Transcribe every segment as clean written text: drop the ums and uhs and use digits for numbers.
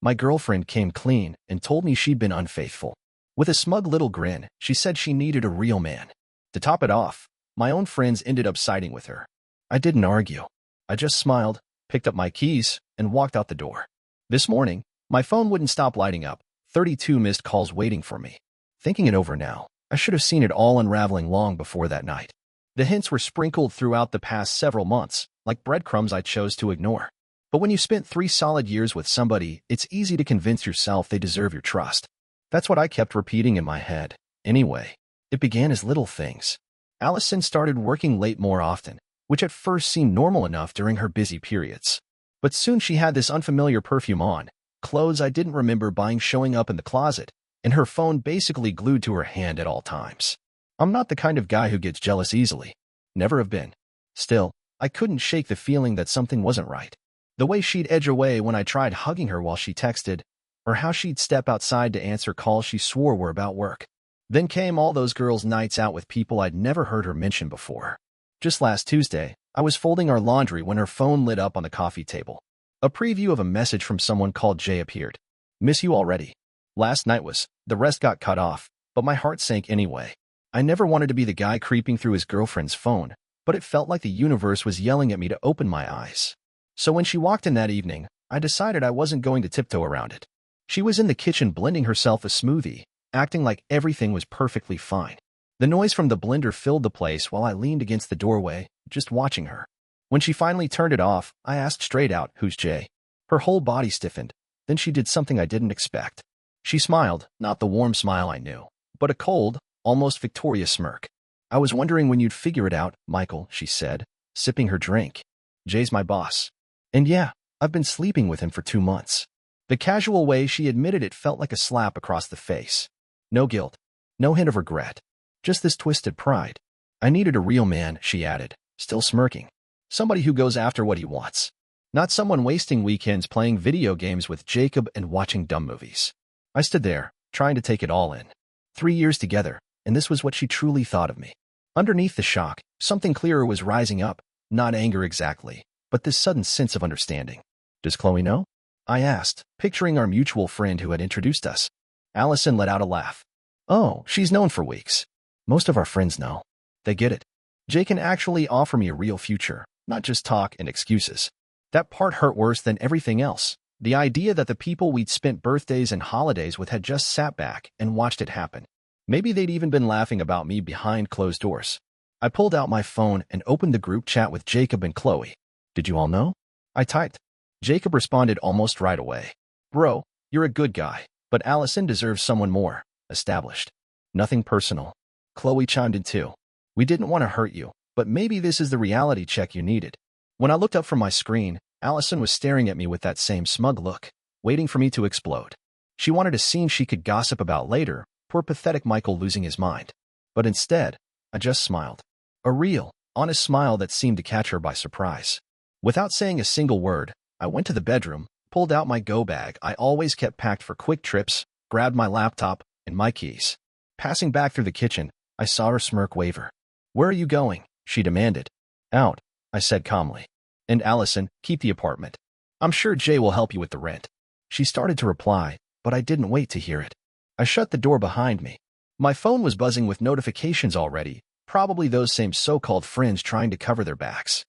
My girlfriend came clean and told me she'd been unfaithful. With a smug little grin, she said she needed a real man. To top it off, my own friends ended up siding with her. I didn't argue. I just smiled, picked up my keys, and walked out the door. This morning, my phone wouldn't stop lighting up, 32 missed calls waiting for me. Thinking it over now, I should have seen it all unraveling long before that night. The hints were sprinkled throughout the past several months, like breadcrumbs I chose to ignore. But when you spent 3 solid years with somebody, it's easy to convince yourself they deserve your trust. That's what I kept repeating in my head. Anyway, it began as little things. Allison started working late more often, which at first seemed normal enough during her busy periods. But soon she had this unfamiliar perfume on, clothes I didn't remember buying showing up in the closet, and her phone basically glued to her hand at all times. I'm not the kind of guy who gets jealous easily. Never have been. Still, I couldn't shake the feeling that something wasn't right. The way she'd edge away when I tried hugging her while she texted, or how she'd step outside to answer calls she swore were about work. Then came all those girls' nights out with people I'd never heard her mention before. Just last Tuesday, I was folding our laundry when her phone lit up on the coffee table. A preview of a message from someone called Jay appeared. Miss you already. Last night was, the rest got cut off, but my heart sank anyway. I never wanted to be the guy creeping through his girlfriend's phone, but it felt like the universe was yelling at me to open my eyes. So when she walked in that evening, I decided I wasn't going to tiptoe around it. She was in the kitchen blending herself a smoothie, acting like everything was perfectly fine. The noise from the blender filled the place while I leaned against the doorway, just watching her. When she finally turned it off, I asked straight out, "Who's Jay?" Her whole body stiffened. Then she did something I didn't expect. She smiled, not the warm smile I knew, but a cold, almost victorious smirk. "I was wondering when you'd figure it out, Michael," she said, sipping her drink. "Jay's my boss. And yeah, I've been sleeping with him for 2 months." The casual way she admitted it felt like a slap across the face. No guilt. No hint of regret. Just this twisted pride. "I needed a real man," she added, still smirking. "Somebody who goes after what he wants. Not someone wasting weekends playing video games with Jacob and watching dumb movies." I stood there, trying to take it all in. 3 years together, and this was what she truly thought of me. Underneath the shock, something clearer was rising up, not anger exactly, but this sudden sense of understanding. "Does Chloe know?" I asked, picturing our mutual friend who had introduced us. Allison let out a laugh. "Oh, she's known for weeks. Most of our friends know. They get it. Jay can actually offer me a real future, not just talk and excuses." That part hurt worse than everything else. The idea that the people we'd spent birthdays and holidays with had just sat back and watched it happen. Maybe they'd even been laughing about me behind closed doors. I pulled out my phone and opened the group chat with Jacob and Chloe. "Did you all know?" I typed. Jacob responded almost right away. "Bro, you're a good guy, but Allison deserves someone more established." "Nothing personal." Chloe chimed in too. "We didn't want to hurt you, but maybe this is the reality check you needed." When I looked up from my screen, Allison was staring at me with that same smug look, waiting for me to explode. She wanted a scene she could gossip about later, poor pathetic Michael losing his mind. But instead, I just smiled. A real, honest smile that seemed to catch her by surprise. Without saying a single word, I went to the bedroom, pulled out my go bag I always kept packed for quick trips, grabbed my laptop and my keys. Passing back through the kitchen, I saw her smirk waver. "Where are you going?" she demanded. "Out," I said calmly. "And Allison, keep the apartment. I'm sure Jay will help you with the rent." She started to reply, but I didn't wait to hear it. I shut the door behind me. My phone was buzzing with notifications already, probably those same so-called friends trying to cover their backs.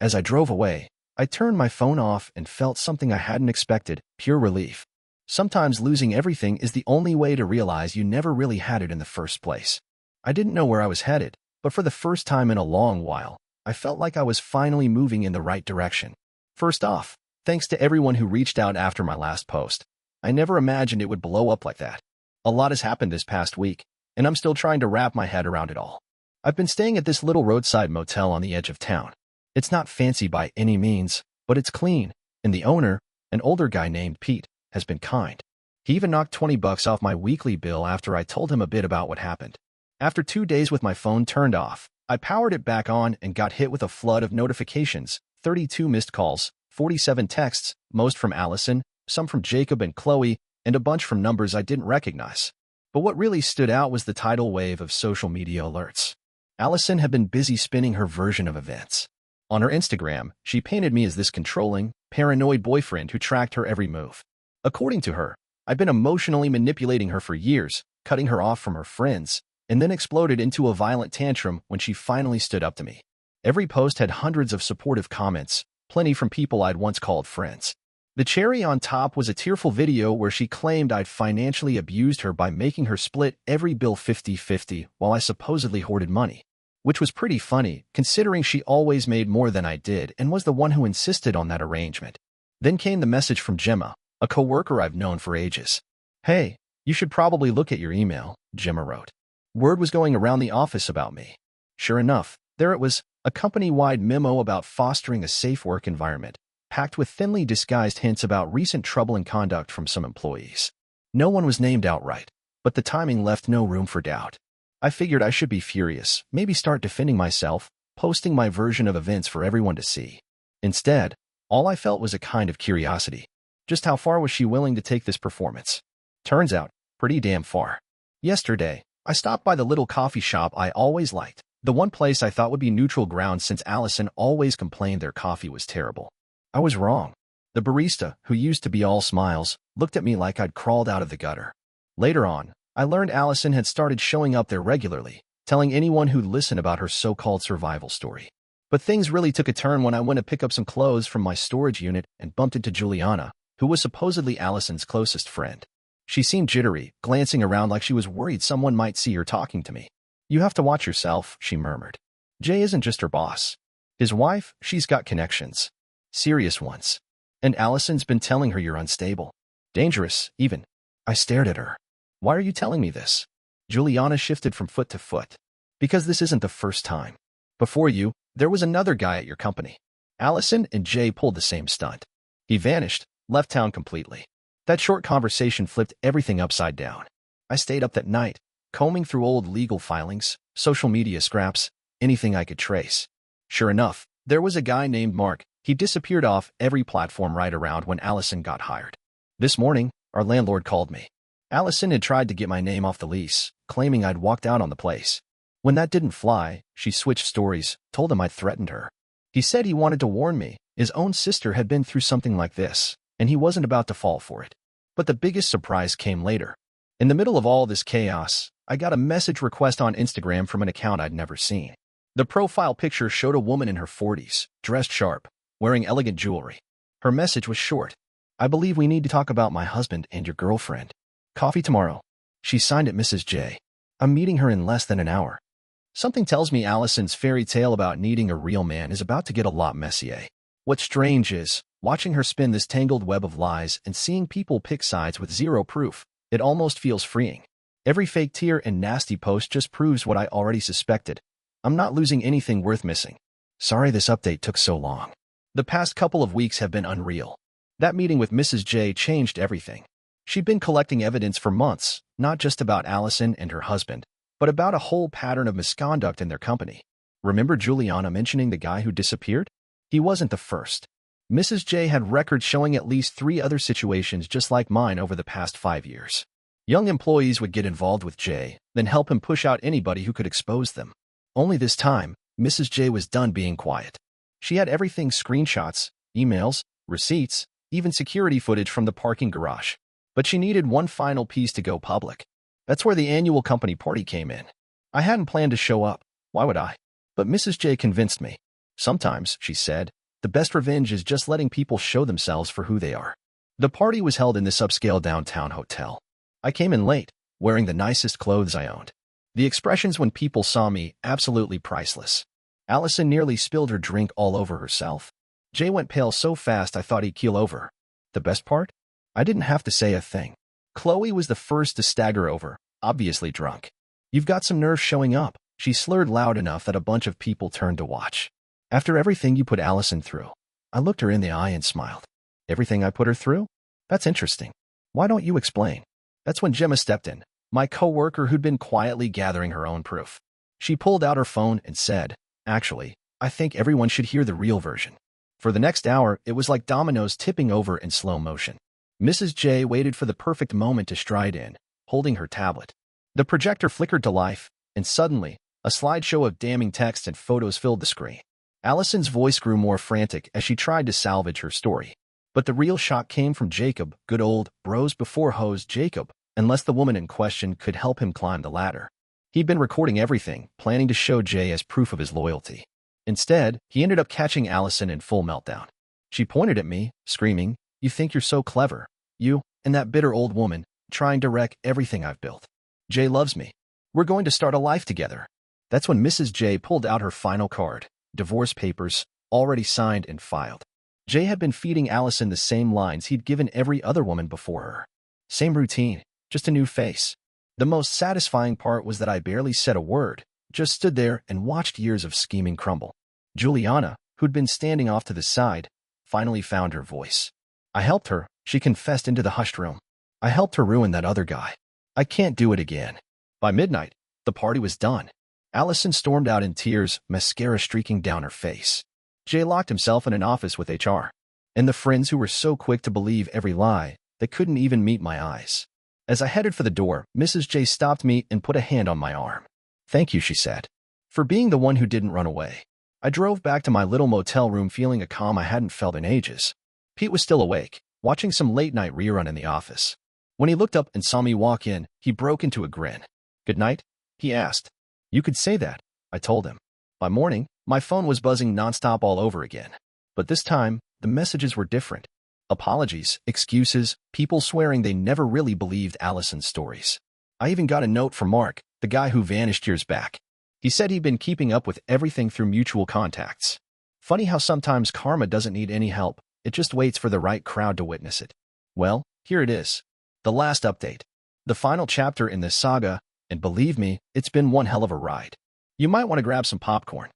As I drove away, I turned my phone off and felt something I hadn't expected, pure relief. Sometimes losing everything is the only way to realize you never really had it in the first place. I didn't know where I was headed, but for the first time in a long while, I felt like I was finally moving in the right direction. First off, thanks to everyone who reached out after my last post. I never imagined it would blow up like that. A lot has happened this past week, and I'm still trying to wrap my head around it all. I've been staying at this little roadside motel on the edge of town. It's not fancy by any means, but it's clean, and the owner, an older guy named Pete, has been kind. He even knocked $20 off my weekly bill after I told him a bit about what happened. After 2 days with my phone turned off, I powered it back on and got hit with a flood of notifications, 32 missed calls, 47 texts, most from Allison, some from Jacob and Chloe, and a bunch from numbers I didn't recognize. But what really stood out was the tidal wave of social media alerts. Allison had been busy spinning her version of events. On her Instagram, she painted me as this controlling, paranoid boyfriend who tracked her every move. According to her, I'd been emotionally manipulating her for years, cutting her off from her friends, and then exploded into a violent tantrum when she finally stood up to me. Every post had hundreds of supportive comments, plenty from people I'd once called friends. The cherry on top was a tearful video where she claimed I'd financially abused her by making her split every bill 50-50 while I supposedly hoarded money, which was pretty funny considering she always made more than I did and was the one who insisted on that arrangement. Then came the message from Gemma, a coworker I've known for ages. "Hey, you should probably look at your email," Gemma wrote. Word was going around the office about me. Sure enough, there it was, a company-wide memo about fostering a safe work environment, packed with thinly disguised hints about recent trouble and conduct from some employees. No one was named outright, but the timing left no room for doubt. I figured I should be furious, maybe start defending myself, posting my version of events for everyone to see. Instead, all I felt was a kind of curiosity. Just how far was she willing to take this performance? Turns out, pretty damn far. Yesterday, I stopped by the little coffee shop I always liked, the one place I thought would be neutral ground since Allison always complained their coffee was terrible. I was wrong. The barista, who used to be all smiles, looked at me like I'd crawled out of the gutter. Later on, I learned Allison had started showing up there regularly, telling anyone who'd listen about her so-called survival story. But things really took a turn when I went to pick up some clothes from my storage unit and bumped into Juliana, who was supposedly Allison's closest friend. She seemed jittery, glancing around like she was worried someone might see her talking to me. "You have to watch yourself," she murmured. "Jay isn't just her boss. His wife, she's got connections. Serious ones. And Allison's been telling her you're unstable. Dangerous, even." I stared at her. "Why are you telling me this?" Juliana shifted from foot to foot. "Because this isn't the first time. Before you, there was another guy at your company. Allison and Jay pulled the same stunt. He vanished, left town completely. That short conversation flipped everything upside down. I stayed up that night, combing through old legal filings, social media scraps, anything I could trace. Sure enough, there was a guy named Mark. He disappeared off every platform right around when Allison got hired. This morning, our landlord called me. Allison had tried to get my name off the lease, claiming I'd walked out on the place. When that didn't fly, she switched stories, told him I'd threatened her. He said he wanted to warn me. His own sister had been through something like this, and he wasn't about to fall for it. But the biggest surprise came later. In the middle of all this chaos, I got a message request on Instagram from an account I'd never seen. The profile picture showed a woman in her 40s, dressed sharp, wearing elegant jewelry. Her message was short. "I believe we need to talk about my husband and your girlfriend. Coffee tomorrow." She signed it Mrs. J. I'm meeting her in less than an hour. Something tells me Allison's fairy tale about needing a real man is about to get a lot messier. What's strange is, watching her spin this tangled web of lies and seeing people pick sides with zero proof, it almost feels freeing. Every fake tear and nasty post just proves what I already suspected. I'm not losing anything worth missing. Sorry this update took so long. The past couple of weeks have been unreal. That meeting with Mrs. J changed everything. She'd been collecting evidence for months, not just about Allison and her husband, but about a whole pattern of misconduct in their company. Remember Juliana mentioning the guy who disappeared? He wasn't the first. Mrs. J had records showing at least 3 other situations just like mine over the past 5 years. Young employees would get involved with Jay, then help him push out anybody who could expose them. Only this time, Mrs. J was done being quiet. She had everything: screenshots, emails, receipts, even security footage from the parking garage. But she needed one final piece to go public. That's where the annual company party came in. I hadn't planned to show up. Why would I? But Mrs. J convinced me. Sometimes, she said, the best revenge is just letting people show themselves for who they are. The party was held in this upscale downtown hotel. I came in late, wearing the nicest clothes I owned. The expressions when people saw me, absolutely priceless. Allison nearly spilled her drink all over herself. Jay went pale so fast I thought he'd keel over. The best part? I didn't have to say a thing. Chloe was the first to stagger over, obviously drunk. "You've got some nerve showing up," she slurred loud enough that a bunch of people turned to watch. "After everything you put Allison through." I looked her in the eye and smiled. "Everything I put her through? That's interesting. Why don't you explain?" That's when Gemma stepped in, my coworker who'd been quietly gathering her own proof. She pulled out her phone and said, "Actually, I think everyone should hear the real version." For the next hour, it was like dominoes tipping over in slow motion. Mrs. J waited for the perfect moment to stride in, holding her tablet. The projector flickered to life, and suddenly, a slideshow of damning text and photos filled the screen. Allison's voice grew more frantic as she tried to salvage her story. But the real shock came from Jacob, good old bros before hoes Jacob, unless the woman in question could help him climb the ladder. He'd been recording everything, planning to show Jay as proof of his loyalty. Instead, he ended up catching Allison in full meltdown. She pointed at me, screaming, "You think you're so clever. You, and that bitter old woman, trying to wreck everything I've built. Jay loves me. We're going to start a life together." That's when Mrs. J pulled out her final card, divorce papers, already signed and filed. Jay had been feeding Allison the same lines he'd given every other woman before her. Same routine, just a new face. The most satisfying part was that I barely said a word, just stood there and watched years of scheming crumble. Juliana, who'd been standing off to the side, finally found her voice. "I helped her," she confessed into the hushed room. "I helped her ruin that other guy. I can't do it again." By midnight, the party was done. Allison stormed out in tears, mascara streaking down her face. Jay locked himself in an office with HR. And the friends who were so quick to believe every lie, they couldn't even meet my eyes. As I headed for the door, Mrs. J stopped me and put a hand on my arm. "Thank you," she said, "for being the one who didn't run away." I drove back to my little motel room feeling a calm I hadn't felt in ages. Pete was still awake, watching some late-night rerun in the office. When he looked up and saw me walk in, he broke into a grin. "Good night?" he asked. "You could say that," I told him. By morning, my phone was buzzing nonstop all over again. But this time, the messages were different. Apologies, excuses, people swearing they never really believed Allison's stories. I even got a note from Mark, the guy who vanished years back. He said he'd been keeping up with everything through mutual contacts. Funny how sometimes karma doesn't need any help, it just waits for the right crowd to witness it. Well, here it is. The last update. The final chapter in this saga, and believe me, it's been one hell of a ride. You might want to grab some popcorn.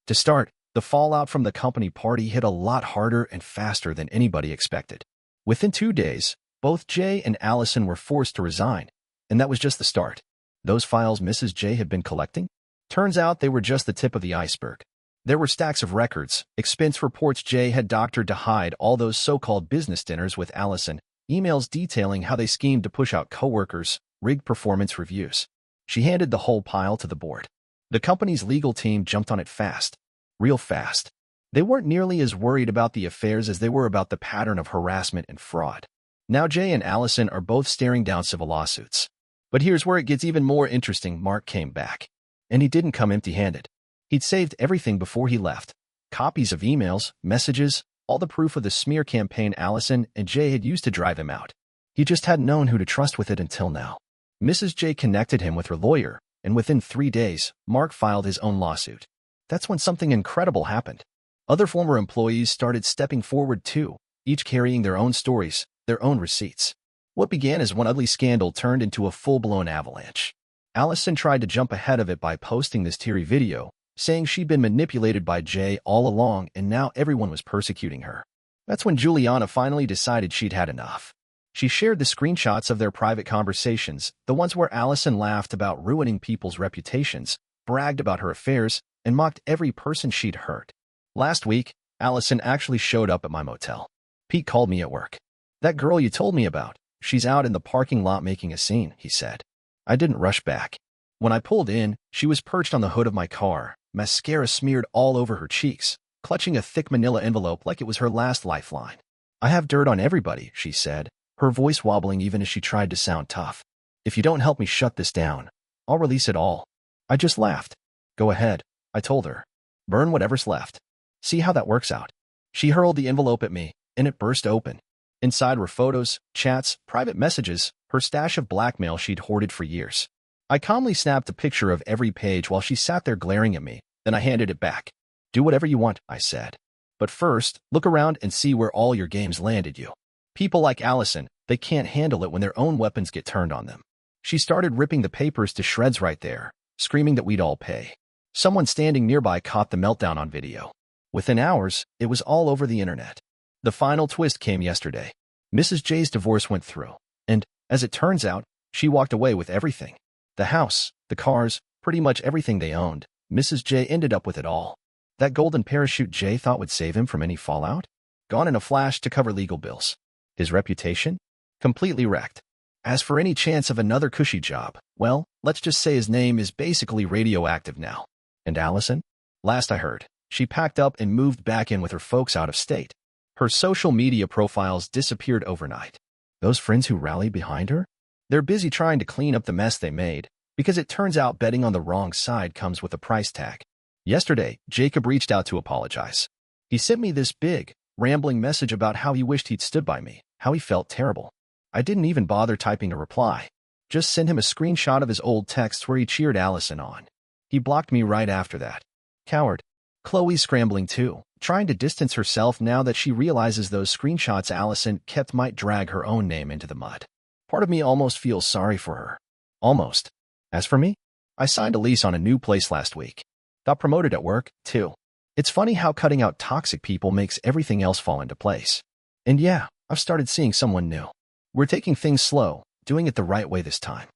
To start, the fallout from the company party hit a lot harder and faster than anybody expected. Within 2 days, both Jay and Allison were forced to resign, and that was just the start. Those files Mrs. J had been collecting? Turns out they were just the tip of the iceberg. There were stacks of records, expense reports Jay had doctored to hide all those so-called business dinners with Allison, emails detailing how they schemed to push out coworkers, rigged performance reviews. She handed the whole pile to the board. The company's legal team jumped on it fast. Real fast. They weren't nearly as worried about the affairs as they were about the pattern of harassment and fraud. Now Jay and Allison are both staring down civil lawsuits. But here's where it gets even more interesting. Mark came back. And he didn't come empty-handed. He'd saved everything before he left. Copies of emails, messages, all the proof of the smear campaign Allison and Jay had used to drive him out. He just hadn't known who to trust with it until now. Mrs. J connected him with her lawyer, and within 3 days, Mark filed his own lawsuit. That's when something incredible happened. Other former employees started stepping forward too, each carrying their own stories, their own receipts. What began as one ugly scandal turned into a full-blown avalanche. Allison tried to jump ahead of it by posting this teary video, saying she'd been manipulated by Jay all along and now everyone was persecuting her. That's when Juliana finally decided she'd had enough. She shared the screenshots of their private conversations, the ones where Allison laughed about ruining people's reputations, bragged about her affairs, and mocked every person she'd hurt. Last week, Allison actually showed up at my motel. Pete called me at work. "That girl you told me about, she's out in the parking lot making a scene," he said. I didn't rush back. When I pulled in, she was perched on the hood of my car, mascara smeared all over her cheeks, clutching a thick manila envelope like it was her last lifeline. "I have dirt on everybody," she said, her voice wobbling even as she tried to sound tough. "If you don't help me shut this down, I'll release it all." I just laughed. "Go ahead," I told her. "Burn whatever's left. See how that works out." She hurled the envelope at me, and it burst open. Inside were photos, chats, private messages, her stash of blackmail she'd hoarded for years. I calmly snapped a picture of every page while she sat there glaring at me, then I handed it back. "Do whatever you want," I said. "But first, look around and see where all your games landed you. People like Allison, they can't handle it when their own weapons get turned on them." She started ripping the papers to shreds right there, screaming that we'd all pay. Someone standing nearby caught the meltdown on video. Within hours, it was all over the internet. The final twist came yesterday. Mrs. J's divorce went through, and, as it turns out, she walked away with everything. The house, the cars, pretty much everything they owned. Mrs. J ended up with it all. That golden parachute Jay thought would save him from any fallout? Gone in a flash to cover legal bills. His reputation? Completely wrecked. As for any chance of another cushy job, well, let's just say his name is basically radioactive now. And Allison? Last I heard, she packed up and moved back in with her folks out of state. Her social media profiles disappeared overnight. Those friends who rallied behind her? They're busy trying to clean up the mess they made, because it turns out betting on the wrong side comes with a price tag. Yesterday, Jacob reached out to apologize. He sent me this big, rambling message about how he wished he'd stood by me, how he felt terrible. I didn't even bother typing a reply. Just sent him a screenshot of his old texts where he cheered Allison on. He blocked me right after that. Coward. Chloe's scrambling too, trying to distance herself now that she realizes those screenshots Allison kept might drag her own name into the mud. Part of me almost feels sorry for her. Almost. As for me, I signed a lease on a new place last week. Got promoted at work, too. It's funny how cutting out toxic people makes everything else fall into place. And yeah, I've started seeing someone new. We're taking things slow, doing it the right way this time.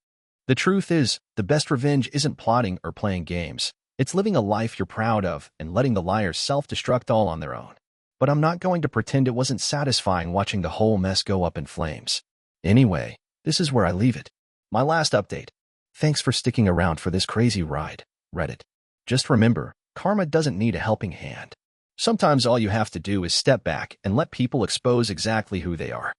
The truth is, the best revenge isn't plotting or playing games. It's living a life you're proud of and letting the liars self-destruct all on their own. But I'm not going to pretend it wasn't satisfying watching the whole mess go up in flames. Anyway, this is where I leave it. My last update. Thanks for sticking around for this crazy ride, Reddit. Just remember, karma doesn't need a helping hand. Sometimes all you have to do is step back and let people expose exactly who they are.